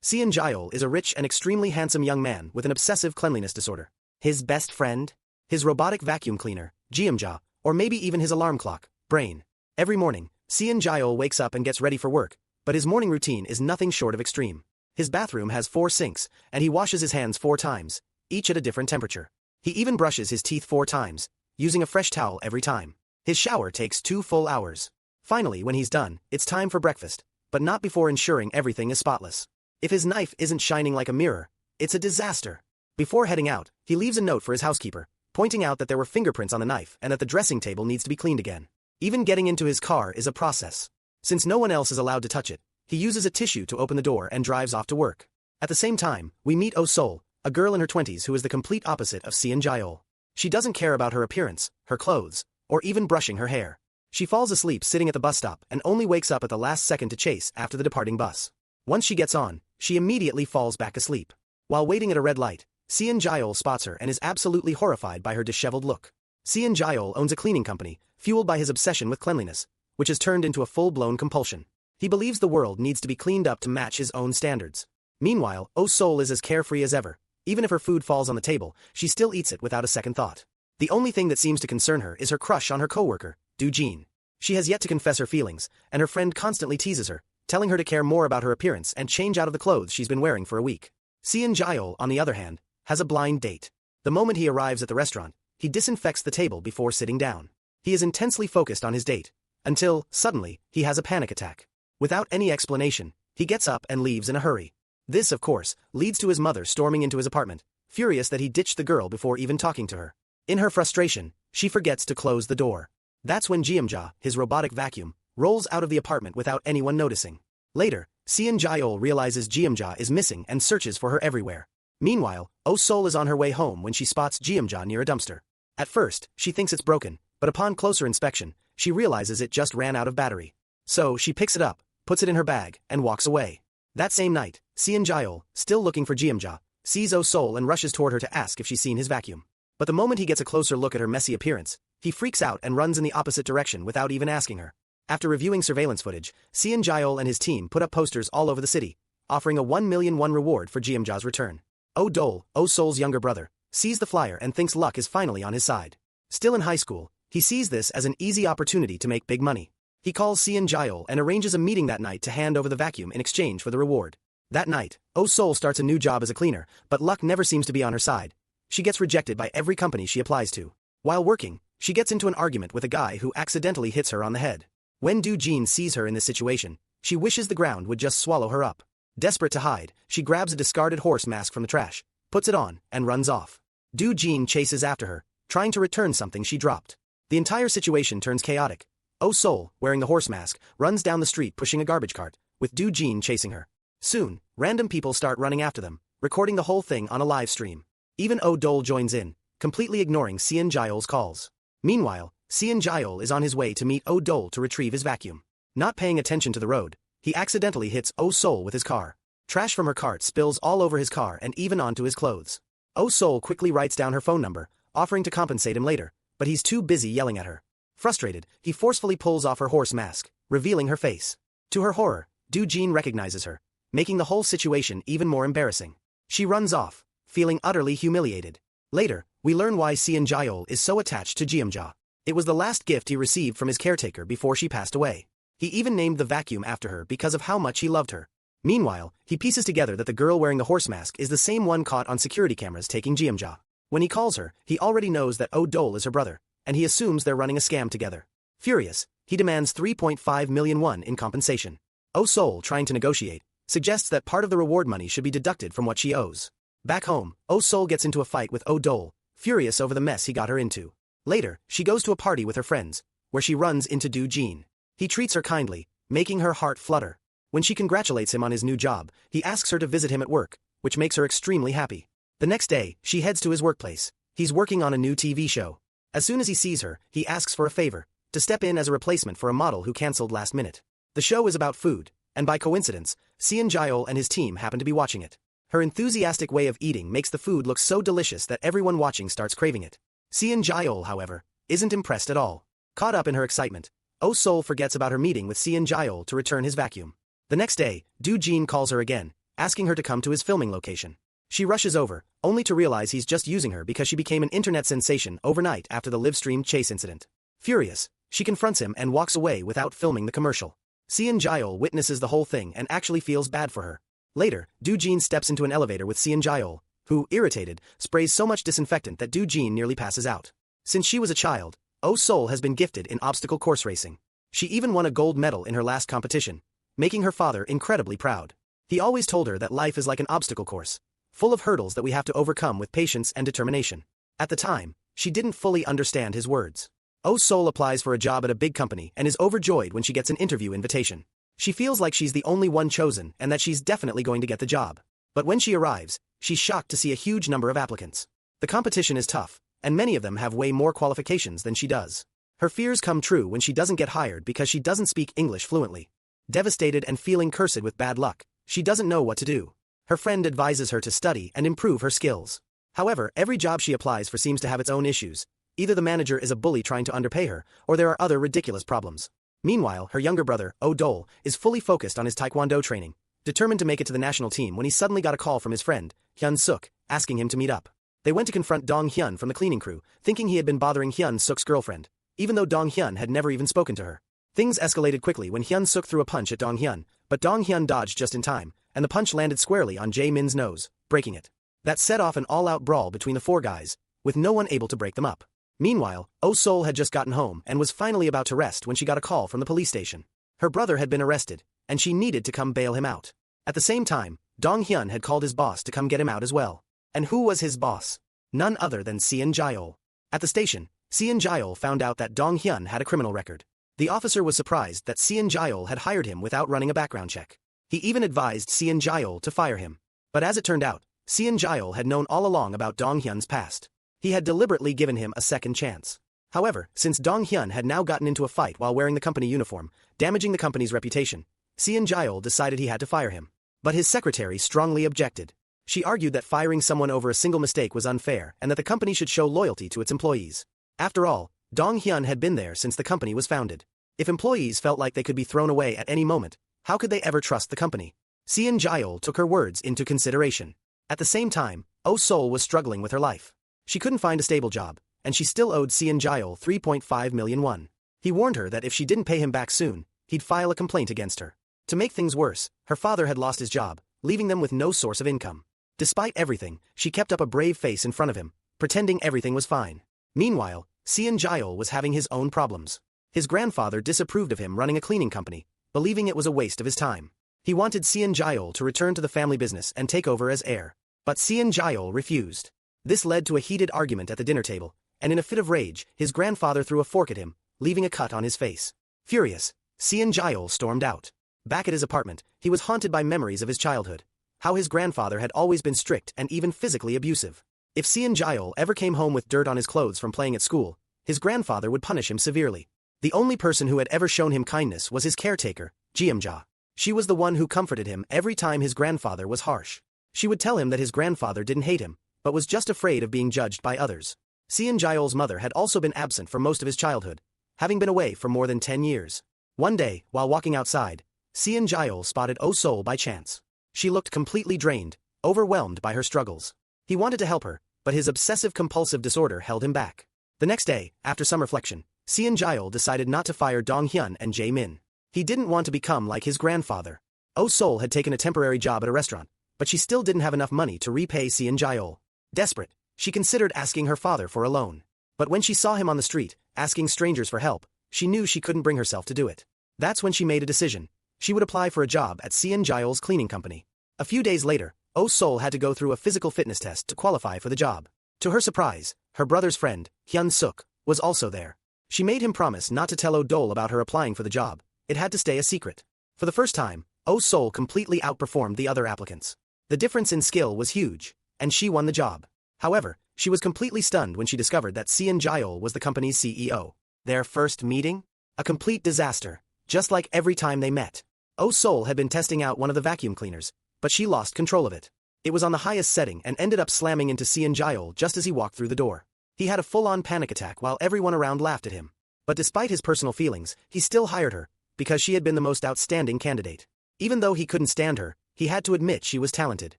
Seon Gyeol is a rich and extremely handsome young man with an obsessive cleanliness disorder. His best friend? His robotic vacuum cleaner, Jeomja, or maybe even his alarm clock, Brain. Every morning, Seon Gyeol wakes up and gets ready for work, but his morning routine is nothing short of extreme. His bathroom has 4 sinks, and he washes his hands 4 times, each at a different temperature. He even brushes his teeth 4 times, using a fresh towel every time. His shower takes 2 full hours. Finally, when he's done, it's time for breakfast, but not before ensuring everything is spotless. If his knife isn't shining like a mirror, it's a disaster. Before heading out, he leaves a note for his housekeeper, pointing out that there were fingerprints on the knife and that the dressing table needs to be cleaned again. Even getting into his car is a process. Since no one else is allowed to touch it, he uses a tissue to open the door and drives off to work. At the same time, we meet Oh-Sol, a girl in her 20s who is the complete opposite of Seon Gyeol. She doesn't care about her appearance, her clothes, or even brushing her hair. She falls asleep sitting at the bus stop and only wakes up at the last second to chase after the departing bus. Once she gets on, she immediately falls back asleep. While waiting at a red light, Seon Gyeol spots her and is absolutely horrified by her disheveled look. Seon Gyeol owns a cleaning company, fueled by his obsession with cleanliness, which has turned into a full-blown compulsion. He believes the world needs to be cleaned up to match his own standards. Meanwhile, Oh-Sol is as carefree as ever. Even if her food falls on the table, she still eats it without a second thought. The only thing that seems to concern her is her crush on her coworker, Do-jin. She has yet to confess her feelings, and her friend constantly teases her, telling her to care more about her appearance and change out of the clothes she's been wearing for a week. Seon Gyeol, on the other hand, has a blind date. The moment he arrives at the restaurant, he disinfects the table before sitting down. He is intensely focused on his date, until, suddenly, he has a panic attack. Without any explanation, he gets up and leaves in a hurry. This, of course, leads to his mother storming into his apartment, furious that he ditched the girl before even talking to her. In her frustration, she forgets to close the door. That's when Jeomja, his robotic vacuum, rolls out of the apartment without anyone noticing. Later, Seon Gyeol realizes Jeomja is missing and searches for her everywhere. Meanwhile, Oh-Sol is on her way home when she spots Jeomja near a dumpster. At first, she thinks it's broken, but upon closer inspection, she realizes it just ran out of battery. So she picks it up, puts it in her bag, and walks away. That same night, Seon Gyeol, still looking for Jeomja, sees Oh-Sol and rushes toward her to ask if she's seen his vacuum. But the moment he gets a closer look at her messy appearance, he freaks out and runs in the opposite direction without even asking her. After reviewing surveillance footage, Seon Gyeol and his team put up posters all over the city, offering a 1 million won reward for Jeomja's return. Oh-Dol, Oh-Sol's younger brother, sees the flyer and thinks luck is finally on his side. Still in high school, he sees this as an easy opportunity to make big money. He calls Seon Gyeol and arranges a meeting that night to hand over the vacuum in exchange for the reward. That night, Oh-Sol starts a new job as a cleaner, but luck never seems to be on her side. She gets rejected by every company she applies to. While working, she gets into an argument with a guy who accidentally hits her on the head. When Do-jin sees her in this situation, she wishes the ground would just swallow her up. Desperate to hide, she grabs a discarded horse mask from the trash, puts it on, and runs off. Do-jin chases after her, trying to return something she dropped. The entire situation turns chaotic. Oh-Sol, wearing the horse mask, runs down the street pushing a garbage cart, with Do-jin chasing her. Soon, random people start running after them, recording the whole thing on a live stream. Even Oh-Dol joins in, completely ignoring Seon Gyeol's calls. Meanwhile, Seon Gyeol is on his way to meet Oh-Dol to retrieve his vacuum. Not paying attention to the road, he accidentally hits Oh-Sol with his car. Trash from her cart spills all over his car and even onto his clothes. Oh-Sol quickly writes down her phone number, offering to compensate him later, but he's too busy yelling at her. Frustrated, he forcefully pulls off her horse mask, revealing her face. To her horror, Do-jin recognizes her, making the whole situation even more embarrassing. She runs off, feeling utterly humiliated. Later, we learn why Seon Gyeol is so attached to Jeomja. It was the last gift he received from his caretaker before she passed away. He even named the vacuum after her because of how much he loved her. Meanwhile, he pieces together that the girl wearing the horse mask is the same one caught on security cameras taking Jeomja. When he calls her, he already knows that Oh-Dol is her brother, and he assumes they're running a scam together. Furious, he demands 3.5 million won in compensation. Oh-Sol, trying to negotiate, suggests that part of the reward money should be deducted from what she owes. Back home, Oh-Sol gets into a fight with Oh-Dol, furious over the mess he got her into. Later, she goes to a party with her friends, where she runs into Do-jin. He treats her kindly, making her heart flutter. When she congratulates him on his new job, he asks her to visit him at work, which makes her extremely happy. The next day, she heads to his workplace. He's working on a new TV show. As soon as he sees her, he asks for a favor, to step in as a replacement for a model who cancelled last minute. The show is about food, and by coincidence, Seon Gyeol and his team happen to be watching it. Her enthusiastic way of eating makes the food look so delicious that everyone watching starts craving it. Seon Gyeol, however, isn't impressed at all. Caught up in her excitement, Oh-Sol forgets about her meeting with Seon Gyeol to return his vacuum. The next day, Do-jin calls her again, asking her to come to his filming location. She rushes over, only to realize he's just using her because she became an internet sensation overnight after the live-streamed chase incident. Furious, she confronts him and walks away without filming the commercial. Seon Gyeol witnesses the whole thing and actually feels bad for her. Later, Do-jin steps into an elevator with Seon Gyeol, who, irritated, sprays so much disinfectant that Do-jin nearly passes out. Since she was a child, Oh-sol has been gifted in obstacle course racing. She even won a gold medal in her last competition, making her father incredibly proud. He always told her that life is like an obstacle course, full of hurdles that we have to overcome with patience and determination. At the time, she didn't fully understand his words. Oh-sol applies for a job at a big company and is overjoyed when she gets an interview invitation. She feels like she's the only one chosen and that she's definitely going to get the job. But when she arrives, she's shocked to see a huge number of applicants. The competition is tough, and many of them have way more qualifications than she does. Her fears come true when she doesn't get hired because she doesn't speak English fluently. Devastated and feeling cursed with bad luck, she doesn't know what to do. Her friend advises her to study and improve her skills. However, every job she applies for seems to have its own issues. Either the manager is a bully trying to underpay her, or there are other ridiculous problems. Meanwhile, her younger brother, Oh-dol, is fully focused on his taekwondo training, determined to make it to the national team when he suddenly got a call from his friend, Hyun-suk, asking him to meet up. They went to confront Dong-hyun from the cleaning crew, thinking he had been bothering Hyun-suk's girlfriend, even though Dong-hyun had never even spoken to her. Things escalated quickly when Hyun-suk threw a punch at Dong-hyun, but Dong-hyun dodged just in time, and the punch landed squarely on Jae-min's nose, breaking it. That set off an all-out brawl between the four guys, with no one able to break them up. Meanwhile, Oh-sol had just gotten home and was finally about to rest when she got a call from the police station. Her brother had been arrested, and she needed to come bail him out. At the same time, Dong-hyun had called his boss to come get him out as well. And who was his boss? None other than Seon Gyeol. At the station, Seon Gyeol found out that Dong-hyun had a criminal record. The officer was surprised that Seon Gyeol had hired him without running a background check. He even advised Seon Gyeol to fire him. But as it turned out, Seon Gyeol had known all along about Dong-hyun's past. He had deliberately given him a second chance. However, since Dong-hyun had now gotten into a fight while wearing the company uniform, damaging the company's reputation, Seon Gyeol decided he had to fire him. But his secretary strongly objected. She argued that firing someone over a single mistake was unfair and that the company should show loyalty to its employees. After all, Dong-hyun had been there since the company was founded. If employees felt like they could be thrown away at any moment, how could they ever trust the company? Seon Gyeol took her words into consideration. At the same time, Oh-sol was struggling with her life. She couldn't find a stable job, and she still owed Seon Gyeol 3.5 million won. He warned her that if she didn't pay him back soon, he'd file a complaint against her. To make things worse, her father had lost his job, leaving them with no source of income. Despite everything, she kept up a brave face in front of him, pretending everything was fine. Meanwhile, Seon Gyeol was having his own problems. His grandfather disapproved of him running a cleaning company, believing it was a waste of his time. He wanted Seon Gyeol to return to the family business and take over as heir. But Seon Gyeol refused. This led to a heated argument at the dinner table, and in a fit of rage, his grandfather threw a fork at him, leaving a cut on his face. Furious, Seon Gyeol stormed out. Back at his apartment, he was haunted by memories of his childhood. How his grandfather had always been strict and even physically abusive. If Seon Gyeol ever came home with dirt on his clothes from playing at school, his grandfather would punish him severely. The only person who had ever shown him kindness was his caretaker, Jeomja. She was the one who comforted him every time his grandfather was harsh. She would tell him that his grandfather didn't hate him, but was just afraid of being judged by others. Seon Gyeol's mother had also been absent for most of his childhood, having been away for more than 10 years. One day, while walking outside, Seon Gyeol spotted Oh-sol by chance. She looked completely drained, overwhelmed by her struggles. He wanted to help her, but his obsessive-compulsive disorder held him back. The next day, after some reflection, Seon Gyeol decided not to fire Dong-hyun and Jae-min. He didn't want to become like his grandfather. Oh-sol had taken a temporary job at a restaurant, but she still didn't have enough money to repay Seon Gyeol. Desperate, she considered asking her father for a loan. But when she saw him on the street, asking strangers for help, she knew she couldn't bring herself to do it. That's when she made a decision. She would apply for a job at Seon Gyeol's cleaning company. A few days later, Oh-sol had to go through a physical fitness test to qualify for the job. To her surprise, her brother's friend, Hyun-suk, was also there. She made him promise not to tell Oh-dol about her applying for the job. It had to stay a secret. For the first time, Oh-sol completely outperformed the other applicants. The difference in skill was huge, and she won the job. However, she was completely stunned when she discovered that Seon Gyeol was the company's CEO. Their first meeting? A complete disaster, just like every time they met. Oh-sol had been testing out one of the vacuum cleaners, but she lost control of it. It was on the highest setting and ended up slamming into Seon Gyeol just as he walked through the door. He had a full-on panic attack while everyone around laughed at him. But despite his personal feelings, he still hired her, because she had been the most outstanding candidate. Even though he couldn't stand her, he had to admit she was talented.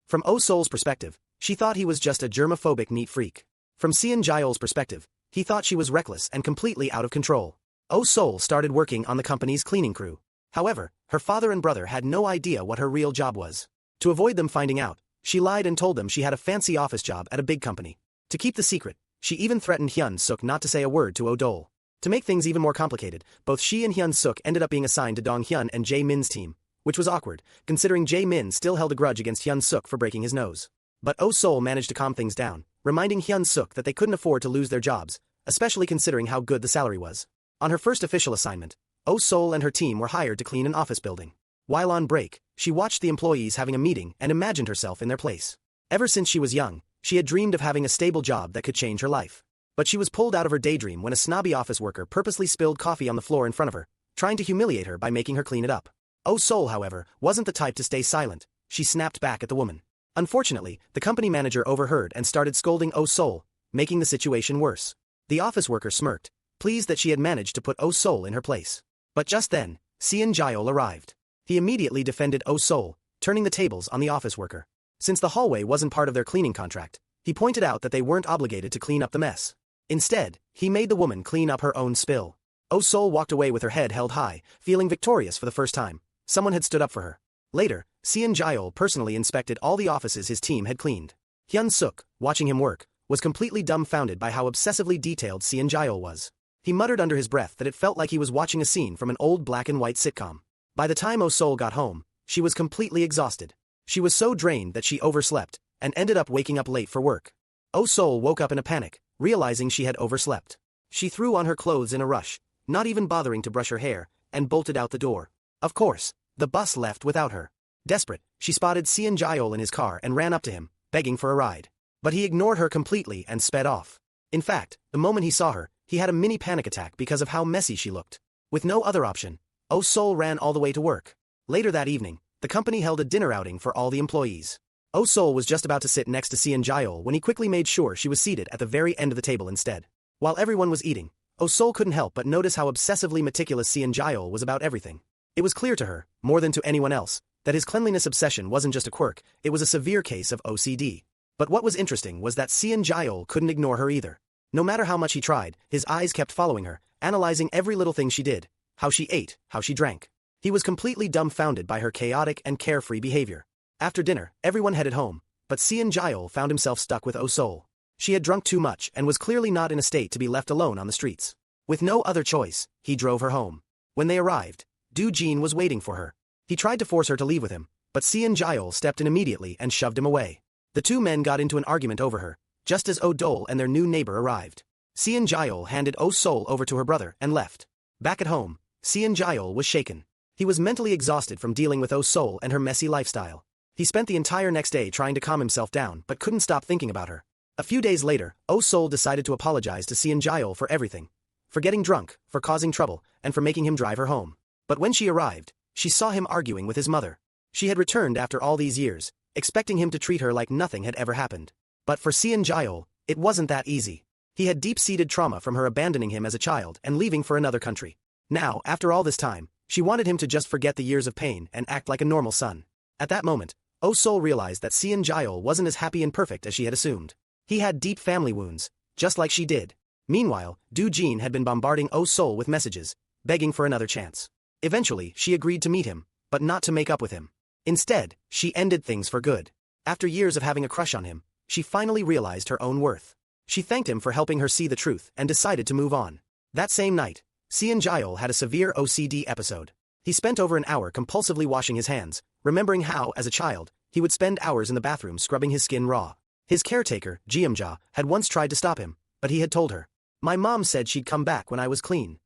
From Oh Sol's perspective, she thought he was just a germophobic neat freak. From Seon Gyeol's perspective, he thought she was reckless and completely out of control. Oh Sol started working on the company's cleaning crew. However, her father and brother had no idea what her real job was. To avoid them finding out, she lied and told them she had a fancy office job at a big company. To keep the secret, she even threatened Hyun Suk not to say a word to Oh Dol. To make things even more complicated, both she and Hyun Suk ended up being assigned to Dong Hyun and Jae Min's team, which was awkward, considering Jae Min still held a grudge against Hyun Suk for breaking his nose. But Oh Sol managed to calm things down, reminding Hyun Suk that they couldn't afford to lose their jobs, especially considering how good the salary was. On her first official assignment, Oh Sol and her team were hired to clean an office building. While on break, she watched the employees having a meeting and imagined herself in their place. Ever since she was young, she had dreamed of having a stable job that could change her life. But she was pulled out of her daydream when a snobby office worker purposely spilled coffee on the floor in front of her, trying to humiliate her by making her clean it up. Oh Sol, however, wasn't the type to stay silent. She snapped back at the woman. Unfortunately, the company manager overheard and started scolding Oh Sol, making the situation worse. The office worker smirked, pleased that she had managed to put Oh Sol in her place. But just then, Seon Gyeol arrived. He immediately defended Oh Sol, turning the tables on the office worker. Since the hallway wasn't part of their cleaning contract, he pointed out that they weren't obligated to clean up the mess. Instead, he made the woman clean up her own spill. Oh Sol walked away with her head held high, feeling victorious for the first time. Someone had stood up for her. Later, Seon Gyeol personally inspected all the offices his team had cleaned. Hyun Suk, watching him work, was completely dumbfounded by how obsessively detailed Seon Gyeol was. He muttered under his breath that it felt like he was watching a scene from an old black-and-white sitcom. By the time Oh Sol got home, she was completely exhausted. She was so drained that she overslept, and ended up waking up late for work. Oh Sol woke up in a panic, realizing she had overslept. She threw on her clothes in a rush, not even bothering to brush her hair, and bolted out the door. Of course, the bus left without her. Desperate, she spotted Seon Gyeol in his car and ran up to him, begging for a ride. But he ignored her completely and sped off. In fact, the moment he saw her, he had a mini panic attack because of how messy she looked. With no other option, Oh Sol ran all the way to work. Later that evening, the company held a dinner outing for all the employees. Oh Sol was just about to sit next to Seon Gyeol when he quickly made sure she was seated at the very end of the table instead. While everyone was eating, Oh Sol couldn't help but notice how obsessively meticulous Seon Gyeol was about everything. It was clear to her, more than to anyone else, that his cleanliness obsession wasn't just a quirk, it was a severe case of OCD. But what was interesting was that Seon Gyeol couldn't ignore her either. No matter how much he tried, his eyes kept following her, analyzing every little thing she did, how she ate, how she drank. He was completely dumbfounded by her chaotic and carefree behavior. After dinner, everyone headed home, but Seon Gyeol found himself stuck with Oh Sol. She had drunk too much and was clearly not in a state to be left alone on the streets. With no other choice, he drove her home. When they arrived, Do Jin was waiting for her. He tried to force her to leave with him, but Seon Gyeol stepped in immediately and shoved him away. The two men got into an argument over her, just as Oh Dol and their new neighbor arrived. Seon Gyeol handed Oh Sol over to her brother and left. Back at home, Seon Gyeol was shaken. He was mentally exhausted from dealing with Oh Sol and her messy lifestyle. He spent the entire next day trying to calm himself down but couldn't stop thinking about her. A few days later, Oh Sol decided to apologize to Seon Gyeol for everything. For getting drunk, for causing trouble, and for making him drive her home. But when she arrived, she saw him arguing with his mother. She had returned after all these years, expecting him to treat her like nothing had ever happened. But for Seon Gyeol, it wasn't that easy. He had deep-seated trauma from her abandoning him as a child and leaving for another country. Now, after all this time, she wanted him to just forget the years of pain and act like a normal son. At that moment, Oh Sol realized that Seon Gyeol wasn't as happy and perfect as she had assumed. He had deep family wounds, just like she did. Meanwhile, Do Jin had been bombarding Oh Sol with messages, begging for another chance. Eventually, she agreed to meet him, but not to make up with him. Instead, she ended things for good. After years of having a crush on him, she finally realized her own worth. She thanked him for helping her see the truth and decided to move on. That same night, Seon Gyeol had a severe OCD episode. He spent over an hour compulsively washing his hands, remembering how, as a child, he would spend hours in the bathroom scrubbing his skin raw. His caretaker, Jeomja, had once tried to stop him, but he had told her, "My mom said she'd come back when I was clean."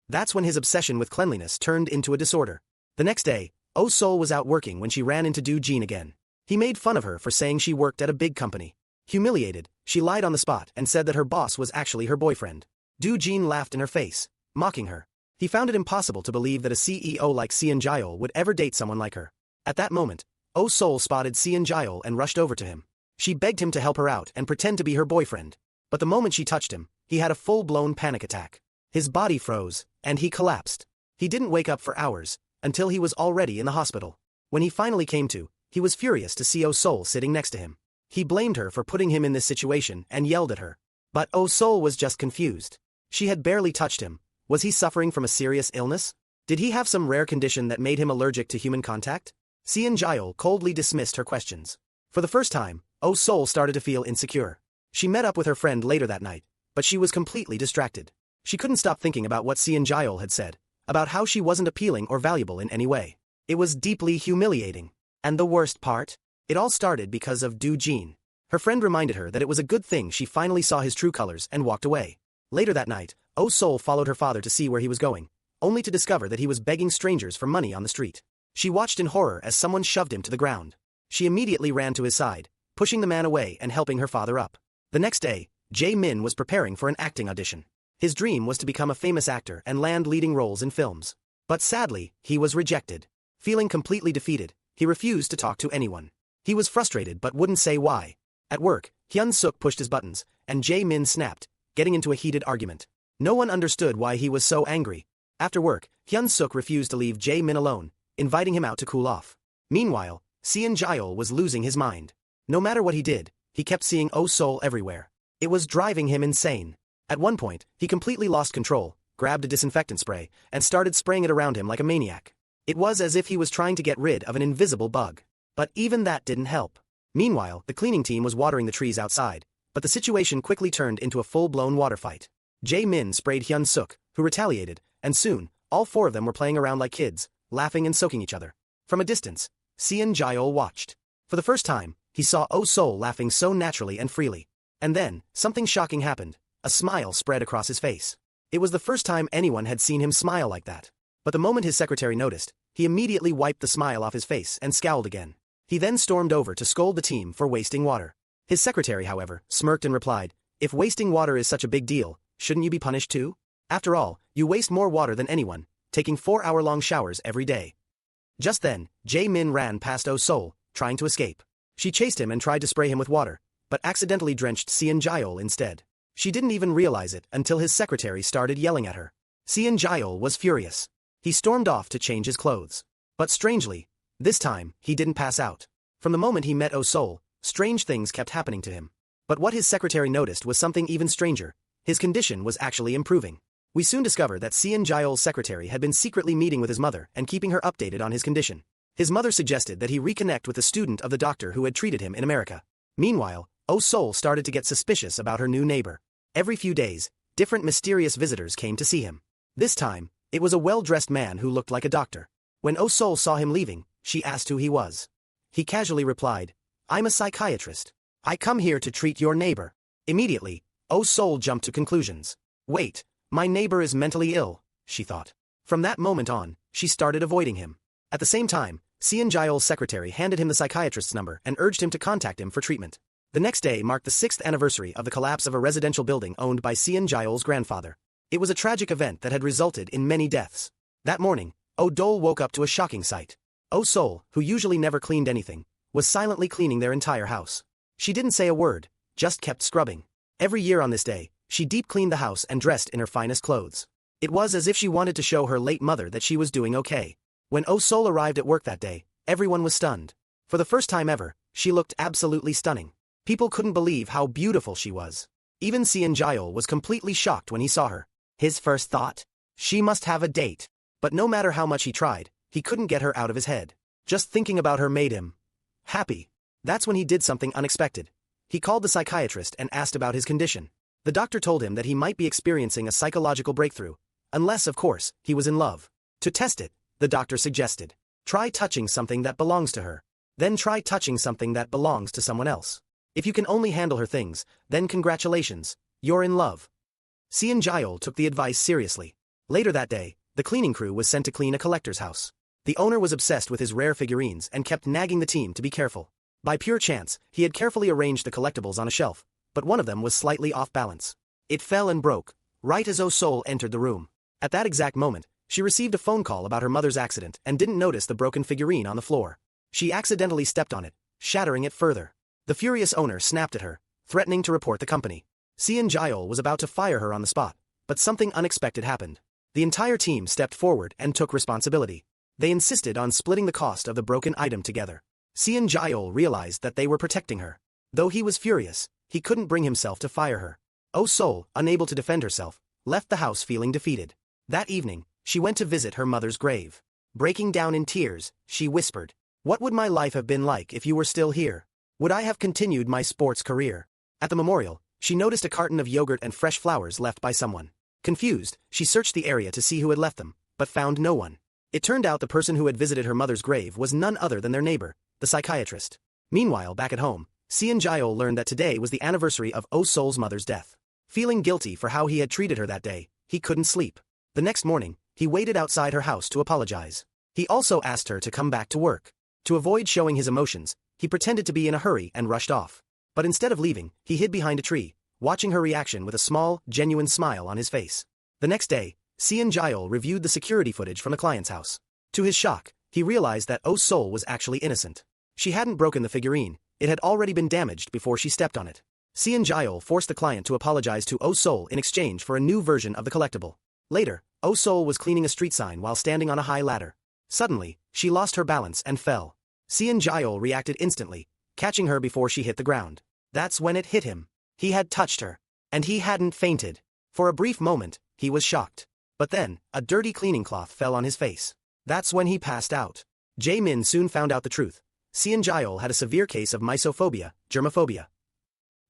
That's when his obsession with cleanliness turned into a disorder. The next day, Oh Sol was out working when she ran into Do Jin again. He made fun of her for saying she worked at a big company. Humiliated, she lied on the spot and said that her boss was actually her boyfriend. Do Jin laughed in her face, mocking her. He found it impossible to believe that a CEO like Seon Gyeol would ever date someone like her. At that moment, Oh Sol spotted Seon Gyeol and rushed over to him. She begged him to help her out and pretend to be her boyfriend. But the moment she touched him, he had a full-blown panic attack. His body froze, and he collapsed. He didn't wake up for hours, until he was already in the hospital. When he finally came to, he was furious to see Oh-sol sitting next to him. He blamed her for putting him in this situation and yelled at her. But Oh-sol was just confused. She had barely touched him. Was he suffering from a serious illness? Did he have some rare condition that made him allergic to human contact? Seon Gyeol coldly dismissed her questions. For the first time, Oh-sol started to feel insecure. She met up with her friend later that night, but she was completely distracted. She couldn't stop thinking about what Seon Gyeol had said, about how she wasn't appealing or valuable in any way. It was deeply humiliating. And the worst part? It all started because of Do-jin. Her friend reminded her that it was a good thing she finally saw his true colors and walked away. Later that night, Oh-sol followed her father to see where he was going, only to discover that he was begging strangers for money on the street. She watched in horror as someone shoved him to the ground. She immediately ran to his side, pushing the man away and helping her father up. The next day, Jae-min was preparing for an acting audition. His dream was to become a famous actor and land leading roles in films. But sadly, he was rejected. Feeling completely defeated, he refused to talk to anyone. He was frustrated but wouldn't say why. At work, Hyun-suk pushed his buttons, and Jae-min snapped, getting into a heated argument. No one understood why he was so angry. After work, Hyun-suk refused to leave Jae-min alone, inviting him out to cool off. Meanwhile, Seon Gyeol was losing his mind. No matter what he did, he kept seeing Oh-sol everywhere. It was driving him insane. At one point, he completely lost control, grabbed a disinfectant spray, and started spraying it around him like a maniac. It was as if he was trying to get rid of an invisible bug. But even that didn't help. Meanwhile, the cleaning team was watering the trees outside, but the situation quickly turned into a full-blown water fight. Jae-min sprayed Hyun-suk, who retaliated, and soon, all four of them were playing around like kids, laughing and soaking each other. From a distance, Seon Gyeol watched. For the first time, he saw Oh-sol laughing so naturally and freely. And then, something shocking happened. A smile spread across his face. It was the first time anyone had seen him smile like that. But the moment his secretary noticed, he immediately wiped the smile off his face and scowled again. He then stormed over to scold the team for wasting water. His secretary, however, smirked and replied, "If wasting water is such a big deal, shouldn't you be punished too? After all, you waste more water than anyone, taking 4-hour-long showers every day." Just then, Jae-min ran past Oh-sol, trying to escape. She chased him and tried to spray him with water, but accidentally drenched Seon Gyeol instead. She didn't even realize it until his secretary started yelling at her. Seon Gyeol was furious. He stormed off to change his clothes. But strangely, this time, he didn't pass out. From the moment he met Oh-sol, strange things kept happening to him. But what his secretary noticed was something even stranger. His condition was actually improving. We soon discovered that Seon Gyeol's secretary had been secretly meeting with his mother and keeping her updated on his condition. His mother suggested that he reconnect with the student of the doctor who had treated him in America. Meanwhile, Oh-sol started to get suspicious about her new neighbor. Every few days, different mysterious visitors came to see him. This time, it was a well-dressed man who looked like a doctor. When Oh-sol saw him leaving, she asked who he was. He casually replied, "I'm a psychiatrist. I come here to treat your neighbor." Immediately, Oh-sol jumped to conclusions. "Wait, my neighbor is mentally ill," she thought. From that moment on, she started avoiding him. At the same time, Seon Gyeol's secretary handed him the psychiatrist's number and urged him to contact him for treatment. The next day marked the 6th anniversary of the collapse of a residential building owned by Seon Gyeol's grandfather. It was a tragic event that had resulted in many deaths. That morning, Oh-dol woke up to a shocking sight. Oh-sol, who usually never cleaned anything, was silently cleaning their entire house. She didn't say a word, just kept scrubbing. Every year on this day, she deep-cleaned the house and dressed in her finest clothes. It was as if she wanted to show her late mother that she was doing okay. When Oh-sol arrived at work that day, everyone was stunned. For the first time ever, she looked absolutely stunning. People couldn't believe how beautiful she was. Even Seon Gyeol was completely shocked when he saw her. His first thought? She must have a date. But no matter how much he tried, he couldn't get her out of his head. Just thinking about her made him happy. That's when he did something unexpected. He called the psychiatrist and asked about his condition. The doctor told him that he might be experiencing a psychological breakthrough, unless, of course, he was in love. To test it, the doctor suggested, try touching something that belongs to her. Then try touching something that belongs to someone else. If you can only handle her things, then congratulations, you're in love. Seon Gyeol took the advice seriously. Later that day, the cleaning crew was sent to clean a collector's house. The owner was obsessed with his rare figurines and kept nagging the team to be careful. By pure chance, he had carefully arranged the collectibles on a shelf, but one of them was slightly off balance. It fell and broke, right as Oh-sol entered the room. At that exact moment, she received a phone call about her mother's accident and didn't notice the broken figurine on the floor. She accidentally stepped on it, shattering it further. The furious owner snapped at her, threatening to report the company. Seon Gyeol was about to fire her on the spot, but something unexpected happened. The entire team stepped forward and took responsibility. They insisted on splitting the cost of the broken item together. Seon Gyeol realized that they were protecting her. Though he was furious, he couldn't bring himself to fire her. Oh Sol, unable to defend herself, left the house feeling defeated. That evening, she went to visit her mother's grave. Breaking down in tears, she whispered, "What would my life have been like if you were still here? Would I have continued my sports career?" At the memorial, she noticed a carton of yogurt and fresh flowers left by someone. Confused, she searched the area to see who had left them, but found no one. It turned out the person who had visited her mother's grave was none other than their neighbor, the psychiatrist. Meanwhile, back at home, Seon Gyeol learned that today was the anniversary of Oh Sol's mother's death. Feeling guilty for how he had treated her that day, he couldn't sleep. The next morning, he waited outside her house to apologize. He also asked her to come back to work. To avoid showing his emotions, he pretended to be in a hurry and rushed off. But instead of leaving, he hid behind a tree, watching her reaction with a small, genuine smile on his face. The next day, Seon Gyeol reviewed the security footage from the client's house. To his shock, he realized that Oh Sol was actually innocent. She hadn't broken the figurine, it had already been damaged before she stepped on it. Seon Gyeol forced the client to apologize to Oh Sol in exchange for a new version of the collectible. Later, Oh Sol was cleaning a street sign while standing on a high ladder. Suddenly, she lost her balance and fell. Seon Gyeol reacted instantly, catching her before she hit the ground. That's when it hit him. He had touched her. And he hadn't fainted. For a brief moment, he was shocked. But then, a dirty cleaning cloth fell on his face. That's when he passed out. Jae-min soon found out the truth. Seon Gyeol had a severe case of mysophobia, germophobia.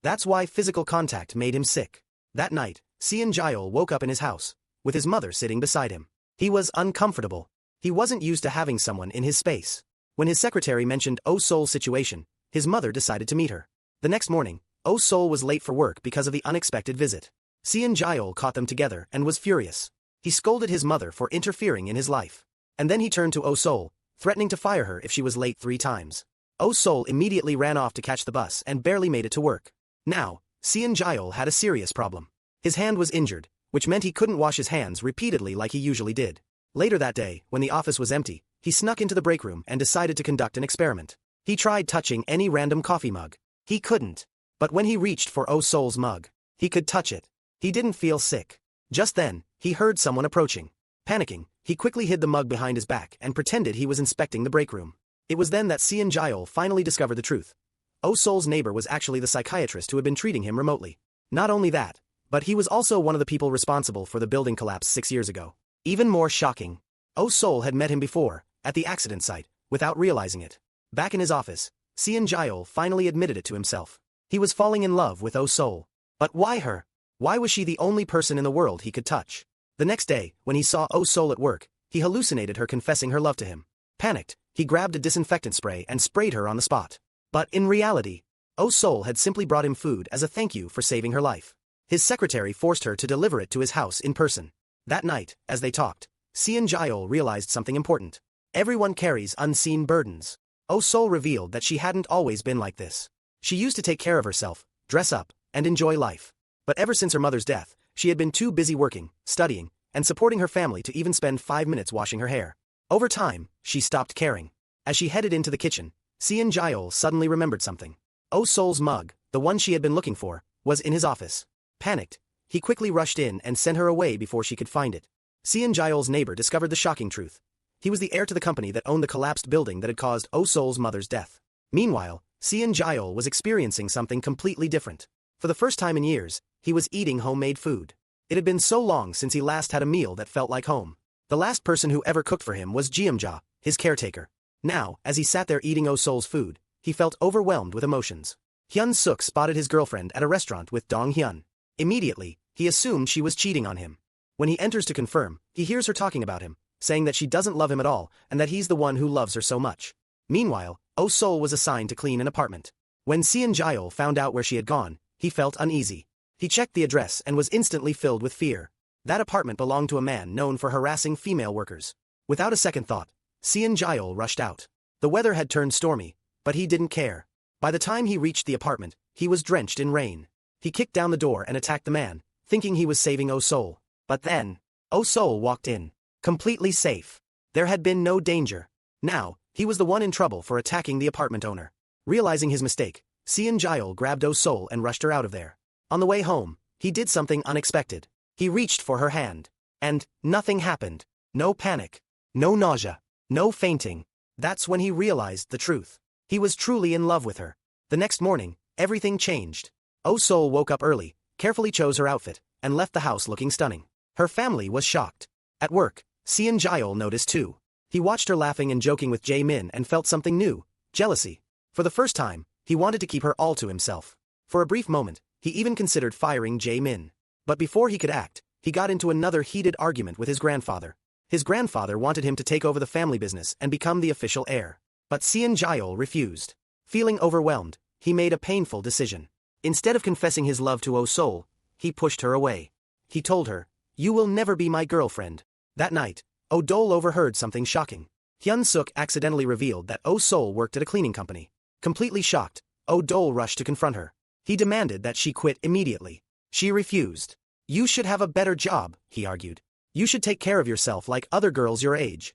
That's why physical contact made him sick. That night, Seon Gyeol woke up in his house, with his mother sitting beside him. He was uncomfortable. He wasn't used to having someone in his space. When his secretary mentioned Oh Sol's situation, his mother decided to meet her. The next morning, Oh Sol was late for work because of the unexpected visit. Seon Gyeol caught them together and was furious. He scolded his mother for interfering in his life. And then he turned to Oh Sol, threatening to fire her if she was late 3 times. Oh Sol immediately ran off to catch the bus and barely made it to work. Now, Seon Gyeol had a serious problem. His hand was injured, which meant he couldn't wash his hands repeatedly like he usually did. Later that day, when the office was empty, he snuck into the break room and decided to conduct an experiment. He tried touching any random coffee mug. He couldn't. But when he reached for Oh Sol's mug, he could touch it. He didn't feel sick. Just then, he heard someone approaching. Panicking, he quickly hid the mug behind his back and pretended he was inspecting the break room. It was then that Seon Gyeol finally discovered the truth. Oh Sol's neighbor was actually the psychiatrist who had been treating him remotely. Not only that, but he was also one of the people responsible for the building collapse 6 years ago. Even more shocking, Oh Sol had met him before, at the accident site, without realizing it. Back in his office, Seon Gyeol finally admitted it to himself. He was falling in love with Oh Sol. But why her? Why was she the only person in the world he could touch? The next day, when he saw Oh Sol at work, he hallucinated her confessing her love to him. Panicked, he grabbed a disinfectant spray and sprayed her on the spot. But in reality, Oh Sol had simply brought him food as a thank you for saving her life. His secretary forced her to deliver it to his house in person. That night, as they talked, Seon Gyeol realized something important. Everyone carries unseen burdens. Oh Sol revealed that she hadn't always been like this. She used to take care of herself, dress up, and enjoy life. But ever since her mother's death, she had been too busy working, studying, and supporting her family to even spend 5 minutes washing her hair. Over time, she stopped caring. As she headed into the kitchen, Seon Gyeol suddenly remembered something. Oh Sol's mug, the one she had been looking for, was in his office. Panicked, he quickly rushed in and sent her away before she could find it. Seon Gyeol's neighbor discovered the shocking truth. He was the heir to the company that owned the collapsed building that had caused Oh Sol's mother's death. Meanwhile, Seon Gyeol was experiencing something completely different. For the first time in years, he was eating homemade food. It had been so long since he last had a meal that felt like home. The last person who ever cooked for him was Jeomja, his caretaker. Now, as he sat there eating Oh Sol's food, he felt overwhelmed with emotions. Hyun Suk spotted his girlfriend at a restaurant with Dong Hyun. Immediately, he assumed she was cheating on him. When he enters to confirm, he hears her talking about him, saying that she doesn't love him at all and that he's the one who loves her so much. Meanwhile, Oh Sol was assigned to clean an apartment. When Seon Gyeol found out where she had gone, he felt uneasy. He checked the address and was instantly filled with fear. That apartment belonged to a man known for harassing female workers. Without a second thought, Seon Gyeol rushed out. The weather had turned stormy, but he didn't care. By the time he reached the apartment, he was drenched in rain. He kicked down the door and attacked the man, thinking he was saving Oh Sol. But then, Oh Sol walked in. Completely safe. There had been no danger. Now, he was the one in trouble for attacking the apartment owner. Realizing his mistake, Seon Gyeol grabbed Oh Sol and rushed her out of there. On the way home, he did something unexpected. He reached for her hand. And nothing happened. No panic. No nausea. No fainting. That's when he realized the truth. He was truly in love with her. The next morning, everything changed. Oh-sol woke up early, carefully chose her outfit, and left the house looking stunning. Her family was shocked. At work, Seon Gyeol noticed too. He watched her laughing and joking with Jae-min and felt something new, jealousy. For the first time, he wanted to keep her all to himself. For a brief moment, he even considered firing Jae-min. But before he could act, he got into another heated argument with his grandfather. His grandfather wanted him to take over the family business and become the official heir. But Seon Gyeol refused. Feeling overwhelmed, he made a painful decision. Instead of confessing his love to Oh-sol, he pushed her away. He told her, "You will never be my girlfriend." That night, Oh-dol overheard something shocking. Hyun-suk accidentally revealed that Oh-sol worked at a cleaning company. Completely shocked, Oh-dol rushed to confront her. He demanded that she quit immediately. She refused. "You should have a better job," he argued. "You should take care of yourself like other girls your age."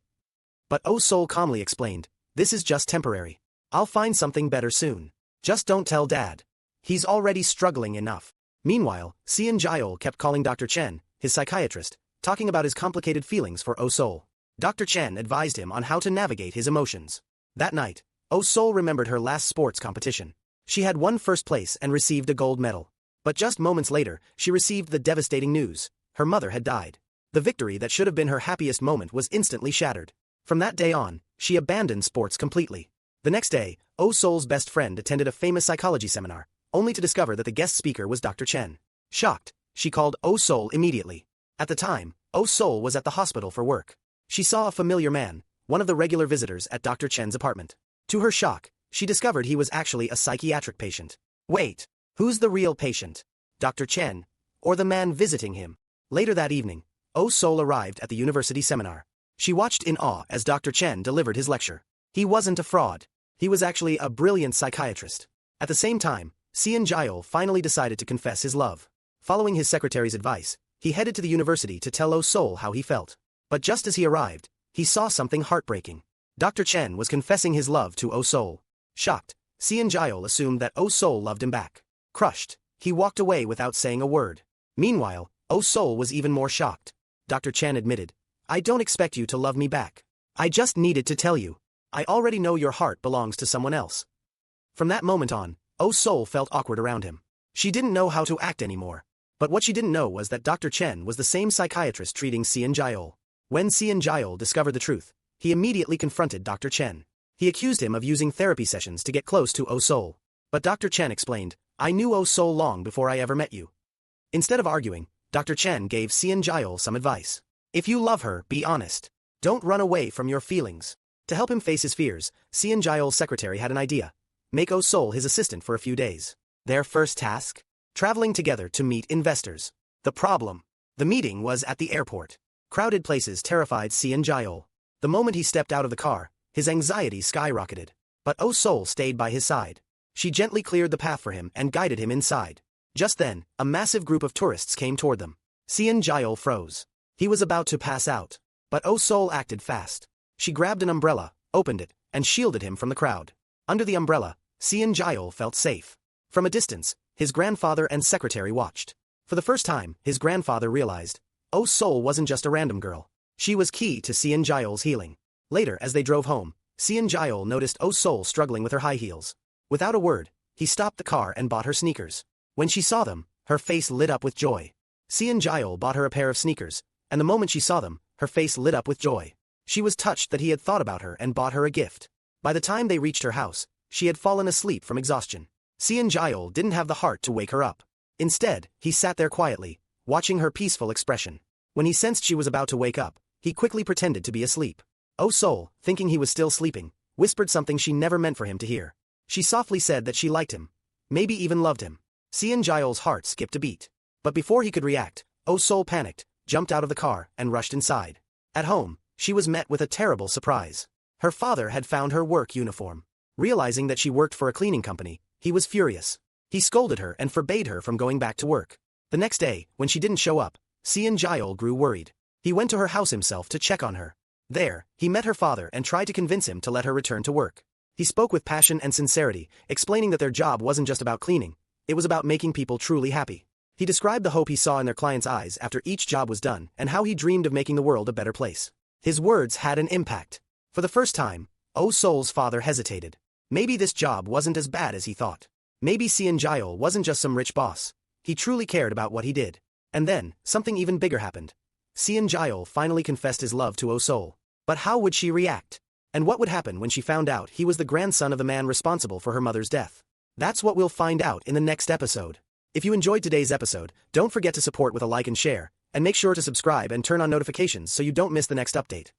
But Oh-sol calmly explained, "This is just temporary. I'll find something better soon. Just don't tell Dad. He's already struggling enough." Meanwhile, Seon Gyeol kept calling Dr. Chen, his psychiatrist, talking about his complicated feelings for Oh-sol. Dr. Chen advised him on how to navigate his emotions. That night, Oh-sol remembered her last sports competition. She had won first place and received a gold medal. But just moments later, she received the devastating news. Her mother had died. The victory that should have been her happiest moment was instantly shattered. From that day on, she abandoned sports completely. The next day, Oh-sol's best friend attended a famous psychology seminar, only to discover that the guest speaker was Dr. Chen. Shocked, she called Oh-sol immediately. At the time, Oh-sol was at the hospital for work. She saw a familiar man, one of the regular visitors at Dr. Chen's apartment. To her shock, she discovered he was actually a psychiatric patient. Wait, who's the real patient? Dr. Chen, or the man visiting him? Later that evening, Oh-sol arrived at the university seminar. She watched in awe as Dr. Chen delivered his lecture. He wasn't a fraud. He was actually a brilliant psychiatrist. At the same time, Seon Gyeol finally decided to confess his love. Following his secretary's advice, he headed to the university to tell Oh-sol how he felt. But just as he arrived, he saw something heartbreaking. Dr. Chen was confessing his love to Oh-sol. Shocked, Seon Gyeol assumed that Oh-sol loved him back. Crushed, he walked away without saying a word. Meanwhile, Oh-sol was even more shocked. Dr. Chen admitted, "I don't expect you to love me back. I just needed to tell you. I already know your heart belongs to someone else." From that moment on, Oh-sol felt awkward around him. She didn't know how to act anymore. But what she didn't know was that Dr. Chen was the same psychiatrist treating Seon Gyeol. When Seon Gyeol discovered the truth, he immediately confronted Dr. Chen. He accused him of using therapy sessions to get close to Oh-sol. But Dr. Chen explained, "I knew Oh-sol long before I ever met you." Instead of arguing, Dr. Chen gave Seon Gyeol some advice. If you love her, be honest. Don't run away from your feelings. To help him face his fears, Seon Gyeol's secretary had an idea. Make Oh-sol his assistant for a few days. Their first task? Traveling together to meet investors. The problem? The meeting was at the airport. Crowded places terrified Seon Gyeol. The moment he stepped out of the car, his anxiety skyrocketed. But Oh-sol stayed by his side. She gently cleared the path for him and guided him inside. Just then, a massive group of tourists came toward them. Seon Gyeol froze. He was about to pass out. But Oh-sol acted fast. She grabbed an umbrella, opened it, and shielded him from the crowd. Under the umbrella, Seon Gyeol felt safe. From a distance, his grandfather and secretary watched. For the first time, his grandfather realized, Oh-sol wasn't just a random girl. She was key to Seon Gyeol's healing. Later, as they drove home, Seon Gyeol noticed Oh-sol struggling with her high heels. Without a word, he stopped the car and bought her sneakers. When she saw them, her face lit up with joy. Seon Gyeol bought her a pair of sneakers, and the moment she saw them, her face lit up with joy. She was touched that he had thought about her and bought her a gift. By the time they reached her house, she had fallen asleep from exhaustion. Seon Gyeol didn't have the heart to wake her up. Instead, he sat there quietly, watching her peaceful expression. When he sensed she was about to wake up, he quickly pretended to be asleep. Oh-sol, thinking he was still sleeping, whispered something she never meant for him to hear. She softly said that she liked him, maybe even loved him. Seon Gyeol's heart skipped a beat. But before he could react, Oh-sol panicked, jumped out of the car, and rushed inside. At home, she was met with a terrible surprise. Her father had found her work uniform. Realizing that she worked for a cleaning company, he was furious. He scolded her and forbade her from going back to work. The next day, when she didn't show up, Seon Gyeol grew worried. He went to her house himself to check on her. There, he met her father and tried to convince him to let her return to work. He spoke with passion and sincerity, explaining that their job wasn't just about cleaning, it was about making people truly happy. He described the hope he saw in their clients' eyes after each job was done and how he dreamed of making the world a better place. His words had an impact. For the first time, Oh Sol's father hesitated. Maybe this job wasn't as bad as he thought. Maybe Seon Gyeol wasn't just some rich boss. He truly cared about what he did. And then, something even bigger happened. Seon Gyeol finally confessed his love to Oh Sol. But how would she react? And what would happen when she found out he was the grandson of the man responsible for her mother's death? That's what we'll find out in the next episode. If you enjoyed today's episode, don't forget to support with a like and share, and make sure to subscribe and turn on notifications so you don't miss the next update.